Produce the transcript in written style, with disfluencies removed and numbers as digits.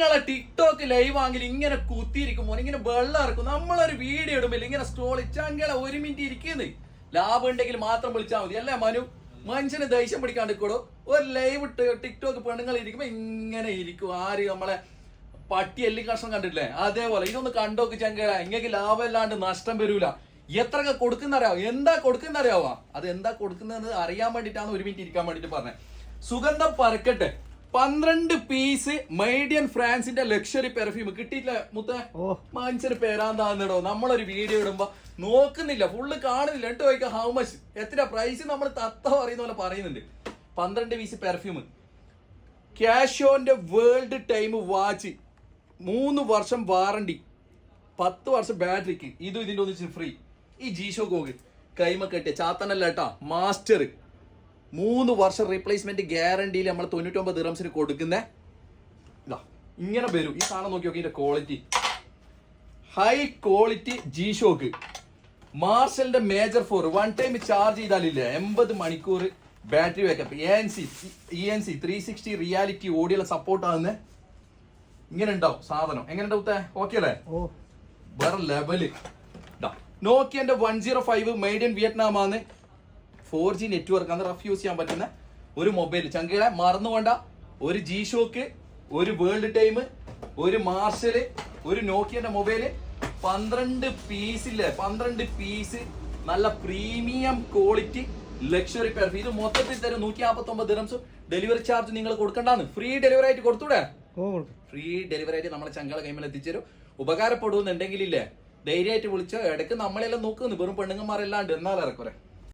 പെണ്ണുങ്ങളെ TikTok live ആണെങ്കിൽ ഇങ്ങനെ കുത്തിയിരിക്കുമ്പോൾ ഇങ്ങനെ വെള്ളം ഇറക്കും. നമ്മളൊരു വീഡിയോ ഇടുമ്പോൾ ഇങ്ങനെ സ്റ്റോളി ചങ്ങളെ 1 മിനിറ്റ് ഇരിക്കുന്നത് ലാഭം ഉണ്ടെങ്കിൽ മാത്രം വിളിച്ചാൽ മതി അല്ലേ മനു? മനുഷ്യന് ദേഷ്യം പിടിക്കാണ്ടിരിക്കോടോ. ഒരു ലൈവ് ടിക്ടോക്ക് പെണ്ണുങ്ങൾ ഇരിക്കുമ്പോ ഇങ്ങനെ ഇരിക്കും. ആര് നമ്മളെ പട്ടി എല്ലി കഷ്ണം കണ്ടിട്ടില്ലേ? അതേപോലെ ഇതൊന്ന് കണ്ടോക്ക് ചങ്കല. ഇങ്ങനെ ലാഭം ഇല്ലാണ്ട് നഷ്ടം വരൂല. എത്രയൊക്കെ കൊടുക്കുന്നറിയാവോ? എന്താ കൊടുക്കുന്നറിയാവോ? അത് എന്താ കൊടുക്കുന്നത് അറിയാൻ വേണ്ടിട്ടാണ് 1 മിനിറ്റ് ഇരിക്കാൻ വേണ്ടിട്ട് പറഞ്ഞത്. സുഗന്ധം പറക്കട്ടെ 12 പീസ് മൈഡിയൻ ഫ്രാൻസിന്റെ ലക്ഷറി പെർഫ്യൂം കിട്ടിയില്ല മുത്ത. മനുഷ്യന് പേരാന്താന്നിടോ. നമ്മളൊരു വീഡിയോ ഇടുമ്പോ നോക്കുന്നില്ല, ഫുള്ള് കാണുന്നില്ല. എന്നിട്ട് ചോദിക്കാം ഹൗ മച്ച്, എത്ര പ്രൈസ് നമ്മൾ തത്ത പറയുന്ന പോലെ പറയുന്നുണ്ട്. 12 പീസ് പെർഫ്യൂം. കാഷോന്റെ വേൾഡ് ടൈം വാച്ച്, 3 വർഷം വാറണ്ടി, 10 വർഷം ബാറ്ററിക്ക്. ഇതും ഇതിന്റെ ഒന്നിച്ച് ഫ്രീ. ഈ ജീഷോ ഗോഗ് കൈമ കെട്ടിയ ചാത്തനല്ല കേട്ടാ, മാസ്റ്റർ 3 വർഷം റീപ്ലേസ്മെന്റ് ഗ്യാരണ്ടിയിൽ നമ്മൾ 99 ദിറംസിന് കൊടുക്കുന്ന ഇതാ ഇങ്ങനെ വരും. ഈ സാധനം നോക്കി നോക്കി ഇതിന്റെ ക്വാളിറ്റി, ഹൈ ക്വാളിറ്റി ജീഷോക്ക്. മാർഷലിന്റെ മേജർ 4 1 ടൈം ചാർജ് ചെയ്താലില്ല 80 മണിക്കൂർ battery backup. ENC 360 reality audio support ആകുന്ന ഇങ്ങനെ ഉണ്ടാവും സാധനം. എങ്ങനെ ഉണ്ടാവും? ഓക്കെ അല്ലേ? വേറെ ലെവല്. നോക്കിയന്റെ 105 മെയ്ഡ് ഇൻ വിയറ്റ്നാം ആണ്. 4G നെറ്റ്വർക്ക് ആണ്, റഫ് യൂസ് ചെയ്യാൻ പറ്റുന്ന ഒരു മൊബൈൽ. ചങ്കയുടെ മറന്നുകൊണ്ട ഒരു G-Shock, ഒരു വേൾഡ് ടൈം, ഒരു മാർഷല്, ഒരു നോക്കിയന്റെ മൊബൈല്. 12 പീസില്ലേ, 12 പീസ് നല്ല പ്രീമിയം ക്വാളിറ്റി ലക്ഷറി പെർഫ്യൂം. ഇത് മൊത്തത്തിൽ തരും 159 ദിറംസ്. ഡെലിവറി ചാർജ് നിങ്ങൾ കൊടുക്കണ്ടാന്ന്. ഫ്രീ ഡെലിവറി ആയിട്ട് കൊടുത്തൂടെ? ഫ്രീ ഡെലിവറി ആയിട്ട് നമ്മളെ ചങ്കള കൈമേൽ എത്തിച്ചേരും. ഉപകാരപ്പെടുന്നുണ്ടെങ്കിലില്ലേ ധൈര്യമായിട്ട് വിളിച്ചോ. ഇടയ്ക്ക് നമ്മളെല്ലാം നോക്കുന്നു, വെറും പെണ്ണുങ്ങന്മാരെല്ലാം ഉണ്ട്. എന്നാലും ഇറക്കുറെ.